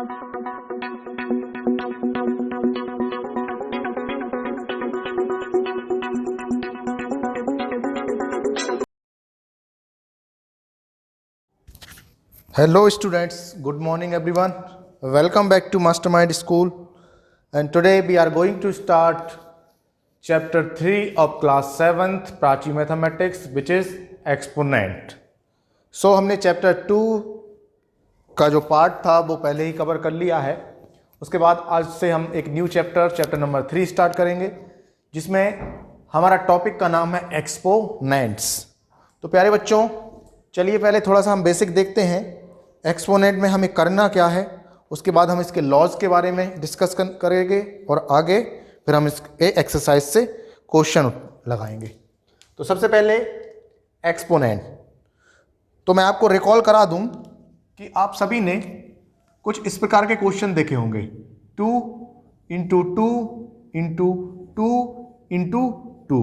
Hello students, good morning everyone. Welcome back to Mastermind School, and today we are going to start chapter 3 of class 7th Prachi Mathematics, which is exponent. So हमने chapter 2 का जो part था वो पहले ही cover कर लिया है. उसके बाद आज से हम एक न्यू चैप्टर नंबर 3 स्टार्ट करेंगे, जिसमें हमारा टॉपिक का नाम है एक्सपोनेंट्स. तो प्यारे बच्चों, चलिए पहले थोड़ा सा हम बेसिक देखते हैं. एक्सपोनेंट में हमें करना क्या है, उसके बाद हम इसके लॉज के बारे में डिस्कस करेंगे और आगे फिर हम इस एक्सरसाइज से क्वेश्चन लगाएंगे. तो सबसे पहले एक्सपोनेंट. तो मैं आपको रिकॉल करा दूं कि आप सभी ने कुछ इस प्रकार के क्वेश्चन देखे होंगे. 2 इंटू 2 इंटू 2 इंटू 2.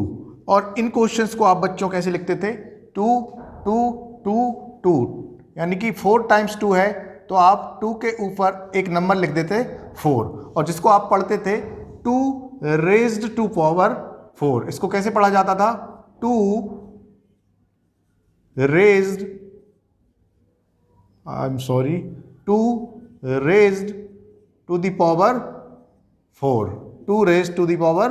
और इन क्वेश्चंस को आप बच्चों कैसे लिखते थे? 2 2 2 2, यानी कि 4 टाइम्स 2 है तो आप 2 के ऊपर एक नंबर लिख देते 4, और जिसको आप पढ़ते थे 2 रेज्ड टू पावर 4. इसको कैसे पढ़ा जाता था? 2 raised 2 raised to the power 4. 2 raised to the power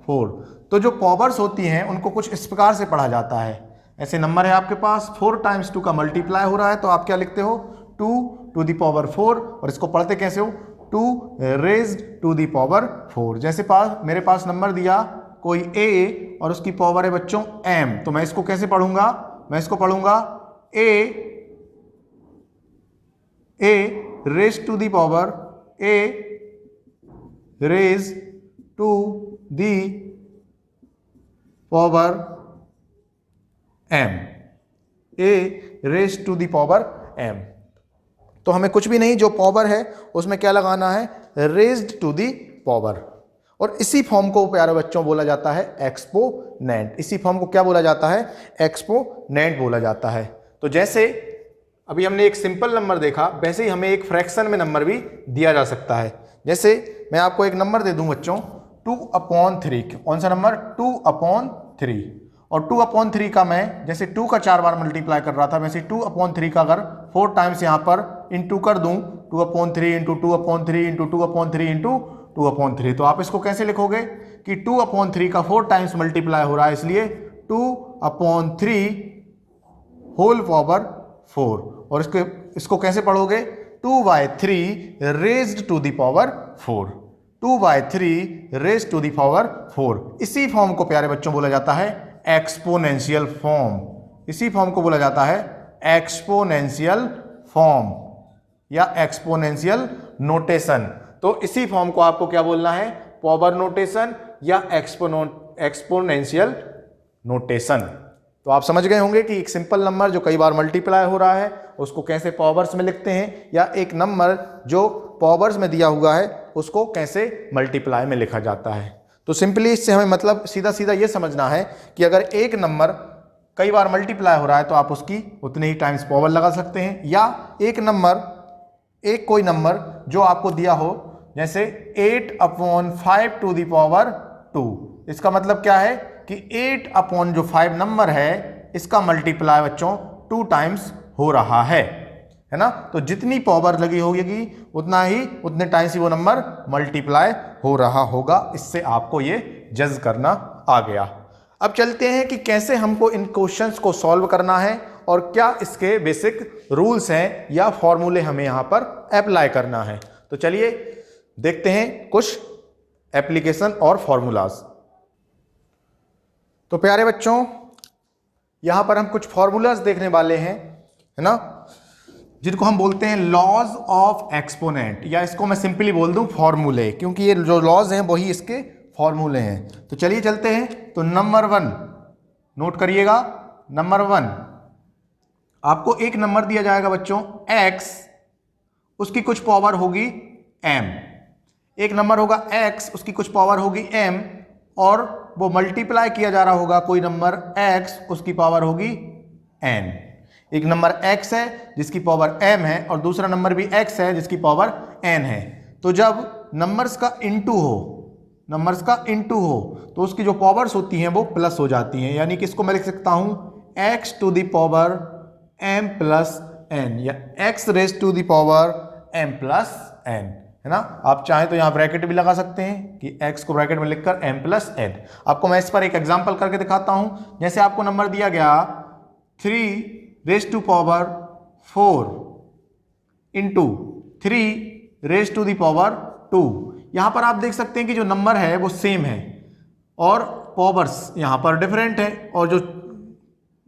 4. तो जो पावर्स होती हैं उनको कुछ इस प्रकार से पढ़ा जाता है. ऐसे नंबर है आपके पास, 4 टाइम्स 2 का मल्टीप्लाई हो रहा है, तो आप क्या लिखते हो? 2 टू दी पावर 4. और इसको पढ़ते कैसे हो? 2 रेज्ड टू दी पावर 4. जैसे मेरे पास नंबर दिया कोई a और उसकी पावर है बच्चों m, तो मैं इसको कैसे पढ़ूंगा? मैं इसको पढ़ूंगा a raised to the power a raised to the power m, a raised to the power m. तो हमें कुछ भी नहीं, जो पावर है उसमें क्या लगाना है? Raised to the power. और इसी फॉर्म को प्यारे बच्चों बोला जाता है एक्सपोनेंट. इसी फॉर्म को क्या बोला जाता है? एक्सपोनेंट बोला जाता है. तो जैसे अभी हमने एक सिंपल नंबर देखा, वैसे ही हमें एक फ्रैक्शन में नंबर भी दिया जा सकता है. जैसे मैं आपको एक नंबर दे दूं बच्चों 2/3. कौन सा नंबर? 2/3. और 2/3 का मैं जैसे 2 का 4 बार मल्टीप्लाई कर रहा था, वैसे 2/3 का अगर 4 टाइम्स यहाँ पर इंटू कर दूं, 2/3 इंटू 2/3 इंटू 2/3 इंटू 2/3, तो आप इसको कैसे लिखोगे कि 2/3 का 4 टाइम्स मल्टीप्लाई हो रहा है, इसलिए 2/3 होल पावर 4. और इसको कैसे पढ़ोगे? 2/3 raised to the power 4. 2/3 raised to the power 4. इसी फॉर्म को प्यारे बच्चों बोला जाता है एक्सपोनेंशियल फॉर्म. इसी फॉर्म को बोला जाता है एक्सपोनेंशियल फॉर्म या एक्सपोनेंशियल नोटेशन. तो इसी फॉर्म को आपको क्या बोलना है? पावर नोटेशन या एक्सपोनेंशियल नोटेशन. तो आप समझ गए होंगे कि एक सिंपल नंबर जो कई बार मल्टीप्लाई हो रहा है उसको कैसे पावर्स में लिखते हैं, या एक नंबर जो पावर्स में दिया हुआ है उसको कैसे मल्टीप्लाई में लिखा जाता है. तो सिंपली इससे हमें मतलब सीधा सीधा ये समझना है कि अगर एक नंबर कई बार मल्टीप्लाई हो रहा है तो आप उसकी उतने ही टाइम्स पावर लगा सकते हैं, या एक कोई नंबर जो आपको दिया हो, जैसे 8/5 टू दी पावर 2. इसका मतलब क्या है कि 8/5 नंबर है, इसका मल्टीप्लाई बच्चों 2 टाइम्स हो रहा है ना. तो जितनी पावर लगी होगी उतने टाइम्स ही वो नंबर मल्टीप्लाई हो रहा होगा. इससे आपको ये जज करना आ गया. अब चलते हैं कि कैसे हमको इन क्वेश्चंस को सॉल्व करना है और क्या इसके बेसिक रूल्स हैं या फॉर्मूले हमें यहां पर अप्लाई करना है. तो चलिए देखते हैं कुछ एप्लीकेशन और फॉर्मूलाज. तो प्यारे बच्चों, यहां पर हम कुछ फॉर्मूलाज देखने वाले हैं, है ना, जिनको हम बोलते हैं लॉज ऑफ एक्सपोनेंट, या इसको मैं सिंपली बोल दूं फॉर्मूले, क्योंकि ये जो लॉज हैं वही इसके फॉर्मूले हैं. तो चलिए चलते हैं. तो नंबर 1 नोट करिएगा. नंबर 1, आपको एक नंबर दिया जाएगा बच्चों x, उसकी कुछ पावर होगी m. एक नंबर होगा x, उसकी कुछ पावर होगी m, और वो मल्टीप्लाई किया जा रहा होगा कोई नंबर x, उसकी पावर होगी n. एक नंबर x है जिसकी पावर m है और दूसरा नंबर भी x है जिसकी पावर n है। तो जब नंबर्स का इंटू हो तो उसकी जो पावर्स होती हैं वो प्लस हो जाती हैं, यानी कि इसको मैं लिख सकता हूं x to the power m plus n या x raise to the power m plus n, है ना। आप चाहें तो यहां ब्रैकेट भी लगा सकते हैं कि x को ब्रैकेट में लिखकर m प्लस n। आपको मैं इस पर एक एग्जांपल करके दिखाता हूं। जैसे आपको नंबर दिया गया 3 raise to power 4 into 3 raise to the power 2। यहां पर आप देख सकते हैं कि जो नंबर है वो सेम है और पावर्स यहां पर डिफरेंट है, और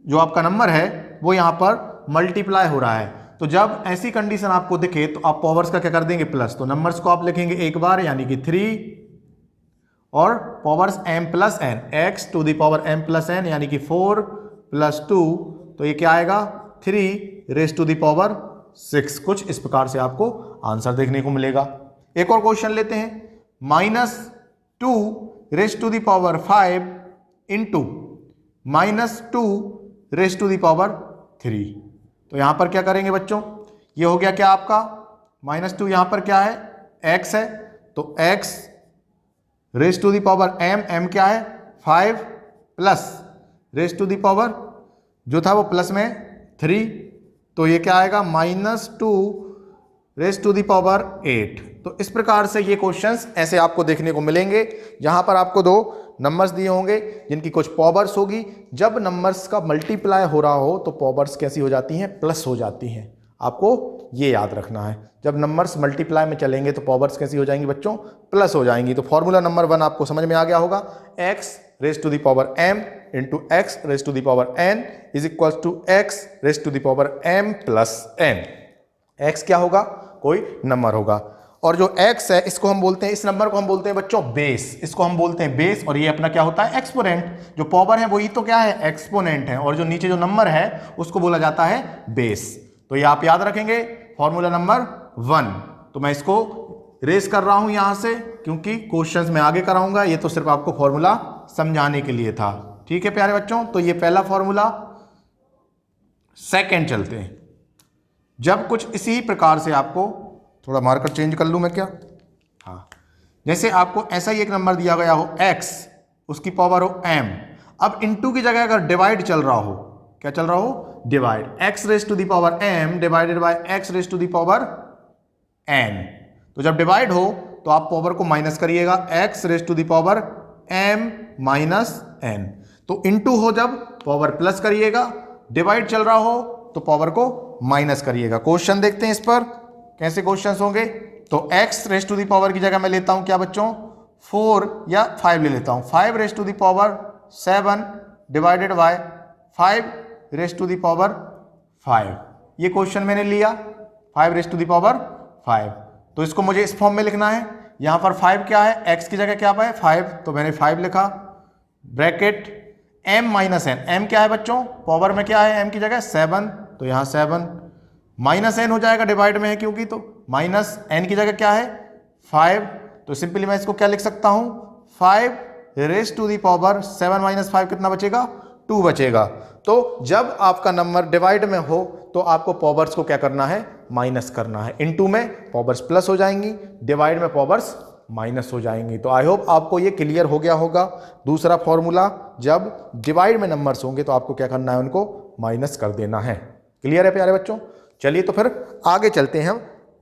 जो आपका नंबर है वो यहां पर मल्टीप्लाई हो रहा है। तो जब ऐसी कंडीशन आपको दिखे तो आप पावर्स का क्या कर देंगे, प्लस। तो नंबर्स को आप लिखेंगे एक बार, यानी कि 3 और powers m plus n, x to the power m plus n यानी कि 4 प्लस 2, तो ये क्या आएगा 3 रेज टू द पावर 6। कुछ इस प्रकार से आपको आंसर देखने को मिलेगा। एक और क्वेश्चन लेते हैं, -2 raise to the power 5 into -2 raise to the power 3। तो यहां पर क्या करेंगे बच्चों, ये हो गया क्या आपका -2, यहां पर क्या है x है, तो x raise to the power m क्या है 5 plus raise to the power जो था वो प्लस में 3, तो ये क्या आएगा -2 रेज टू द पावर 8। तो इस प्रकार से ये क्वेश्चंस ऐसे आपको देखने को मिलेंगे, जहां पर आपको दो नंबर्स दिए होंगे जिनकी कुछ पावर्स होगी। जब नंबर्स का मल्टीप्लाई हो रहा हो तो पावर्स कैसी हो जाती हैं, प्लस हो जाती हैं। आपको ये याद रखना है, जब नंबर्स मल्टीप्लाई में चलेंगे तो पावर्स कैसी हो जाएंगी बच्चों, प्लस हो जाएंगी। तो फॉर्मूला नंबर 1 आपको समझ में आ गया होगा, x raise to the power m into x raise to the power n is equal to x raise to the power m plus n। x क्या होगा, कोई नंबर होगा, और जो x है इसको हम बोलते हैं, इस नंबर को हम बोलते हैं बच्चों बेस, इसको हम बोलते हैं बेस, और ये अपना क्या होता है एक्सपोनेंट। जो पावर है वही तो क्या है एक्सपोनेंट है, और जो नीचे जो नंबर है उसको बोला जाता है बेस। तो ये आप याद रखेंगे फॉर्मूला नंबर 1। तो मैं इसको रेस कर रहा हूं यहां से क्योंकि क्वेश्चंस में आगे कराऊंगा, ये तो सिर्फ आपको फॉर्मूला समझाने के लिए था। ठीक है प्यारे बच्चों, तो ये पहला फॉर्मूला। सेकंड चलते हैं, जब कुछ इसी प्रकार से आपको, थोड़ा मार्कर चेंज कर लूं मैं क्या, हाँ, जैसे आपको ऐसा ही एक नंबर दिया गया हो x, उसकी पावर हो m, अब इनटू की जगह अगर डिवाइड चल रहा हो, क्या चल रहा हो, divide, x raise to the power m divided by x raise to the power n। तो जब डिवाइड हो तो आप पावर को माइनस करिएगा, x raise to the power m minus n। तो इनटू हो जब पावर प्लस करिएगा, डिवाइड चल रहा हो तो पावर को माइनस करिएगा। क्वेश्चन देखते हैं इस पर कैसे क्वेश्चंस होंगे। तो x raise to the power की जगह मैं लेता हूं क्या बच्चों 4 या 5 ले लेता हूं, 5 raise to the power 7 divided by 5 raise to the power 5। ये क्वेश्चन मैंने लिया 5 रेज टू द पावर 5, तो इसको मुझे इस फॉर्म में लिखना है। यहां पर 5 क्या है, x की जगह क्या है 5, तो मैंने 5 लिखा, bracket m minus n, m क्या है बच्चों पावर में क्या है m की जगह 7, तो यहां 7 माइनस n हो जाएगा, डिवाइड में है क्योंकि, तो माइनस n की जगह क्या है 5, तो सिंपली मैं इसको क्या लिख सकता हूं 5 raise to the power 7 minus 5 कितना बचेगा 2 बचेगा। तो जब आपका नंबर डिवाइड में हो तो आपको पावर्स को क्या करना है, माइनस करना है। इनटू में पावर्स प्लस हो जाएंगी, डिवाइड में पावर्स माइनस हो जाएंगी। तो आई होप आपको ये क्लियर हो गया होगा। दूसरा फॉर्मूला, जब डिवाइड में नंबर्स होंगे तो आपको क्या करना है, उनको माइनस कर देना है। क्लियर है प्यारे बच्चों, चलिए तो फिर आगे चलते हैं, हम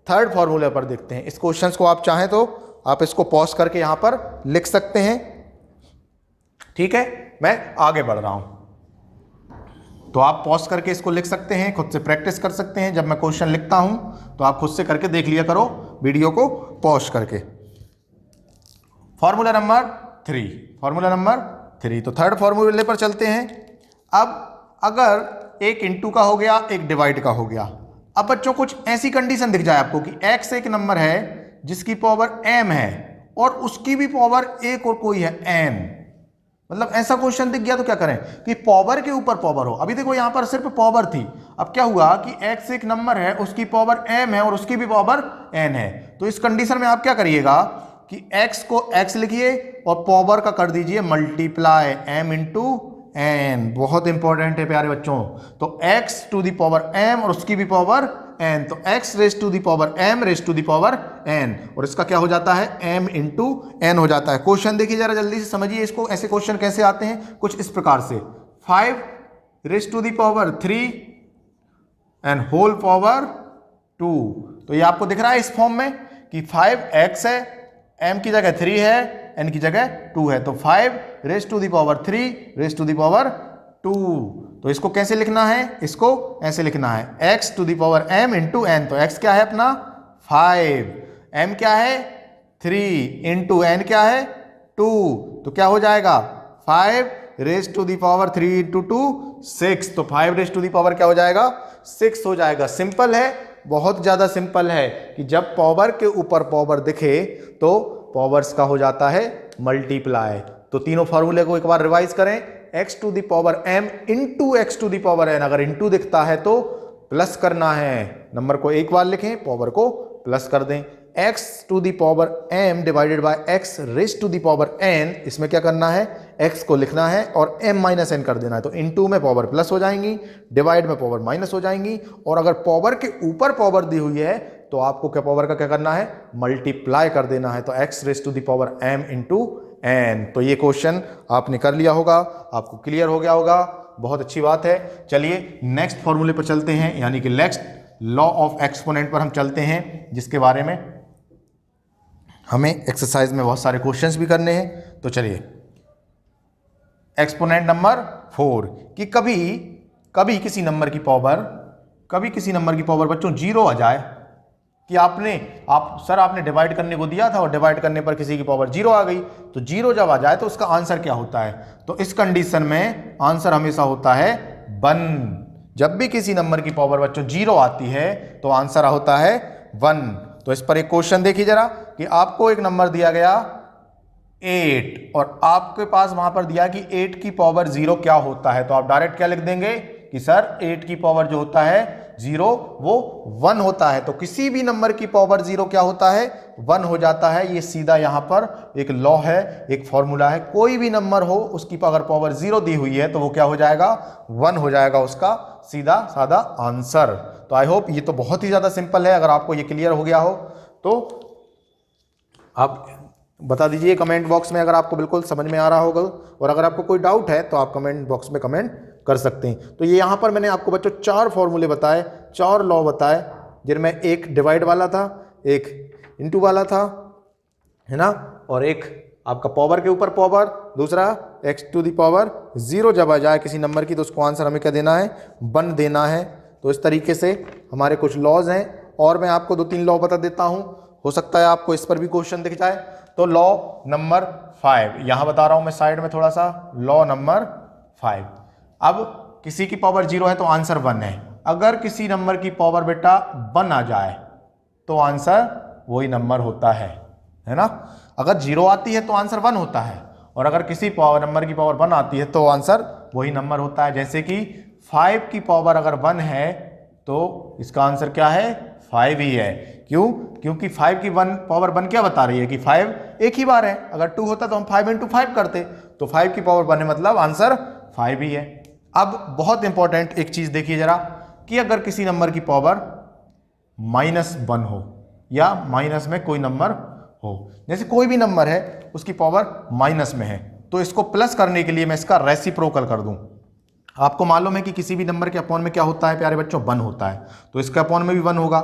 थर्ड फॉर्मूले पर देखते हैं। इस क्वेश्चंस को आप चाहें तो आप इसको पॉज करके यहां पर लिख सकते हैं। ठीक है, मैं आगे बढ़ रहा हूं, तो आप पॉज करके इसको लिख सकते हैं, खुद से प्रैक्टिस कर सकते हैं। जब मैं क्वेश्चन लिखता हूं तो आप खुद से करके देख लिया करो वीडियो को पॉज करके। फॉर्मूला नंबर 3, फॉर्मूला नंबर 3, तो थर्ड फॉर्मूले पर चलते हैं। अब अगर एक इंटू का हो गया, एक डिवाइड का हो गया, अब बच्चों कुछ ऐसी कंडीशन दिख जाए आपको कि x एक नंबर है जिसकी पावर m है और उसकी भी पावर एक और कोई है n, मतलब ऐसा क्वेश्चन दिख गया तो क्या करें कि पावर के ऊपर पावर हो। अभी देखो यहां पर सिर्फ पावर थी, अब क्या हुआ कि x एक नंबर है, उसकी पावर m है और उसकी भी पावर n है। तो इस कंडीशन में आप क्या करिएगा कि x को x लिखिए और पावर का कर दीजिए मल्टीप्लाई, m इंटू n, बहुत इंपॉर्टेंट है प्यारे बच्चों। तो x to the power m और उसकी भी पावर n, तो x raise to the power m raise to the power n, और इसका क्या हो जाता है m इंटू n हो जाता है। क्वेश्चन देखिए जरा जल्दी से समझिए इसको, ऐसे क्वेश्चन कैसे आते हैं, कुछ इस प्रकार से 5 raise to the power 3 and whole power 2। तो ये आपको दिख रहा है इस फॉर्म में कि 5x है, m की जगह 3 है, n की जगह 2 है, तो 5 raise to the power 3 raise to the power 2। तो इसको कैसे लिखना है, इसको ऐसे लिखना है x to the power m into n। तो x क्या है अपना 5, m क्या है 3 इंटू n क्या है 2, तो क्या हो जाएगा 5 raise to the power 3 into 2 6। तो 5 रेज टू द पावर क्या हो जाएगा 6 हो जाएगा। सिंपल है, बहुत ज्यादा सिंपल है कि जब पावर के ऊपर पावर दिखे तो पावर्स का हो जाता है मल्टीप्लाई। तो तीनों फार्मूले को एक बार रिवाइज करें, x to the power m into x to the power n, अगर इंटू दिखता है तो प्लस करना है, नंबर को एक बार लिखें, पावर को प्लस कर दें। x to the power m divided by x raise to the power n, इसमें क्या करना है x को लिखना है और m माइनस n कर देना है। तो इंटू में पावर प्लस हो जाएंगी, डिवाइड में पावर माइनस हो जाएंगी, और अगर पावर के ऊपर पावर दी हुई है तो आपको क्या पावर का क्या करना है मल्टीप्लाई कर देना है। तो x raise to the power m into n। तो ये क्वेश्चन आपने कर लिया होगा, आपको क्लियर हो गया होगा, बहुत अच्छी बात है। चलिए नेक्स्ट फॉर्मूले पर चलते हैं, यानी कि नेक्स्ट लॉ ऑफ एक्सपोनेंट पर हम चलते हैं, जिसके बारे में हमें एक्सरसाइज में बहुत सारे क्वेश्चंस भी करने हैं। तो चलिए एक्सपोनेंट नंबर 4 कि कभी किसी नंबर की पावर बच्चों 0 आ जाए, कि सर आपने डिवाइड करने को दिया था और डिवाइड करने पर किसी की पावर 0 आ गई, तो 0 जब आ जाए तो उसका आंसर क्या होता है। तो इस कंडीशन में आंसर हमेशा होता है 1। जब भी किसी नंबर की पावर बच्चों 0 आती है तो आंसर होता है 1। तो इस पर एक क्वेश्चन देखिए जरा कि आपको एक नंबर दिया गया 8 और आपके पास वहां पर दिया कि 8 की पावर 0 क्या होता है। तो आप डायरेक्ट क्या लिख देंगे कि सर 8 की पावर जो होता है 0 वो 1 होता है। तो किसी भी नंबर की पावर 0 क्या होता है 1 हो जाता है। ये सीधा यहां पर एक लॉ है, एक फॉर्मूला है, कोई भी नंबर हो उसकी अगर पावर 0 दी हुई है तो वो क्या हो जाएगा 1 हो जाएगा उसका सीधा साधा आंसर। तो आई होप ये तो बहुत ही ज्यादा सिंपल है। अगर आपको ये क्लियर हो गया हो तो आप बता दीजिए कमेंट बॉक्स में अगर आपको बिल्कुल समझ में आ रहा होगा, और अगर आपको कोई डाउट है तो आप कमेंट बॉक्स में कमेंट कर सकते हैं। तो ये यहाँ पर मैंने आपको बच्चों 4 फॉर्मूले बताए, 4 लॉ बताए, जिनमें एक डिवाइड वाला था, एक इनटू वाला था, है ना, और एक आपका पावर के ऊपर पावर, दूसरा x टू द पावर 0 जब आ जाए किसी नंबर की तो उसको आंसर हमें क्या देना है 1 देना है। तो इस तरीके से हमारे कुछ लॉज हैं, और मैं आपको 2-3 लॉ बता देता हूँ, हो सकता है आपको इस पर भी क्वेश्चन दिख जाए। तो लॉ नंबर 5 यहां बता रहा हूं मैं साइड में थोड़ा सा, लॉ नंबर 5। अब किसी की पावर 0 है तो आंसर 1 है। अगर किसी नंबर की पावर बेटा 1 आ जाए तो आंसर वही नंबर होता है ना। अगर 0 आती है तो आंसर 1 होता है, और अगर किसी नंबर की पावर 1 आती है तो आंसर वही नंबर होता है। जैसे कि 5 की पावर अगर 1 है तो इसका आंसर क्या है 5 ही है। क्यों? क्योंकि 5 की पावर 1 क्या बता रही है कि 5 एक ही बार है। अगर 2 होता तो हम 5 इंटू 5 करते, तो 5 की पावर 1 है मतलब आंसर 5 ही है। अब बहुत इंपॉर्टेंट एक चीज देखिए जरा कि अगर किसी नंबर की पावर -1 हो या माइनस में कोई नंबर हो, जैसे कोई भी नंबर है उसकी पावर माइनस में है, तो इसको प्लस करने के लिए मैं इसका रेसिप्रोकल कर दूं। आपको मालूम है कि किसी भी नंबर के अपॉन में क्या होता है प्यारे बच्चों 1 होता है, तो इसका अपॉन में भी 1 होगा,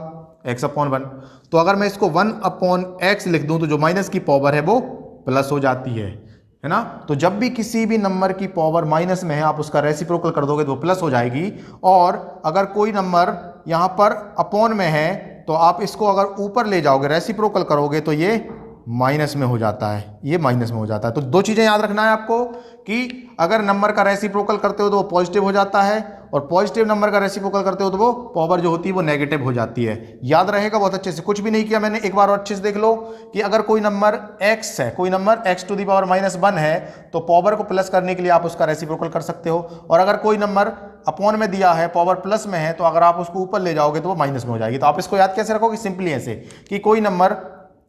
x/1। तो अगर मैं इसको 1/x लिख दूं तो जो माइनस की पावर है वो प्लस हो जाती है ना। तो जब भी किसी भी नंबर की पावर माइनस में है आप उसका रेसिप्रोकल कर दोगे तो वो प्लस हो जाएगी। और अगर कोई नंबर यहां पर अपॉन में है तो आप इसको अगर ऊपर ले जाओगे रेसिप्रोकल करोगे तो ये माइनस में हो जाता है, ये माइनस में हो जाता है। तो 2 चीजें याद रखना है आपको कि अगर नंबर का रेसिप्रोकल करते हो तो वो पॉजिटिव हो जाता है, और पॉजिटिव नंबर का रेसिप्रोकल करते हो तो वो पावर जो होती है वो नेगेटिव हो जाती है। याद रहेगा बहुत अच्छे से, कुछ भी नहीं किया मैंने, एक बार और अच्छे से देख लो कि अगर कोई नंबर x है, कोई number x to the power -1 है तो पावर को प्लस करने के लिए आप उसका रेसिप्रोकल कर सकते हो। और अगर कोई नंबर अपॉन में दिया है पावर प्लस में है तो अगर आप उसको ऊपर ले जाओगे तो वो माइनस में हो जाएगी। तो आप इसको याद कैसे रखोगे, सिंपली ऐसे कि कोई नंबर,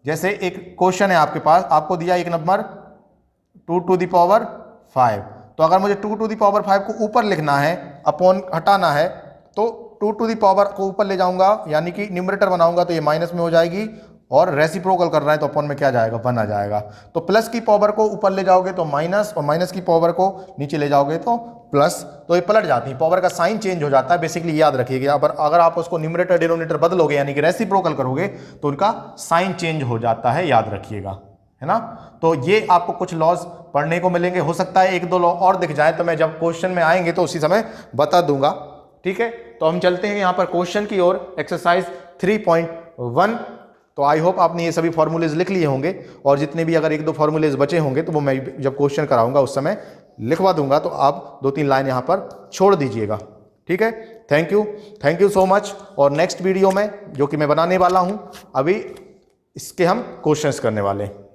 जैसे एक क्वेश्चन है आपके पास, आपको दिया एक नंबर 2 टू द पावर 5, तो अगर मुझे 2 टू द पावर 5 को ऊपर लिखना है, अपॉन हटाना है, तो 2 टू द पावर को ऊपर ले जाऊंगा, यानी कि न्यूमरेटर बनाऊंगा तो ये माइनस में हो जाएगी, और रेसिप्रोकल कर रहा है तो अपॉन में क्या जाएगा, 1 आ जाएगा। तो प्लस की पावर को ऊपर ले जाओगे तो माइनस, और माइनस की पावर को नीचे ले जाओगे तो प्लस, तो ये पलट जाती है, पावर का साइन चेंज हो जाता है। बेसिकली याद रखिएगा, अगर आप उसको न्यूमरेटर डिनोमिनेटर बदलोगे यानी कि रेसिप्रोकल करोगे तो उनका साइन चेंज हो जाता है, याद रखिएगा, है ना। तो ये आपको कुछ लॉज पढ़ने को मिलेंगे, हो सकता है 1-2 लॉ और दिख जाए, तो मैं जब क्वेश्चन में आएंगे तो उसी समय बता दूंगा, ठीक है। तो हम चलते हैं यहाँ पर क्वेश्चन की ओर, एक्सरसाइज 3.1। तो आई होप आपने ये सभी फॉर्मूलेज लिख लिए होंगे, और जितने भी अगर 1-2 फॉर्मूलेज बचे होंगे तो वो मैं जब क्वेश्चन कराऊंगा उस समय लिखवा दूंगा, तो आप 2-3 लाइन यहाँ पर छोड़ दीजिएगा, ठीक है। Thank you so much. और नेक्स्ट वीडियो में जो कि मैं बनाने वाला हूँ अभी, इसके हम क्वेश्चंस करने वाले हैं।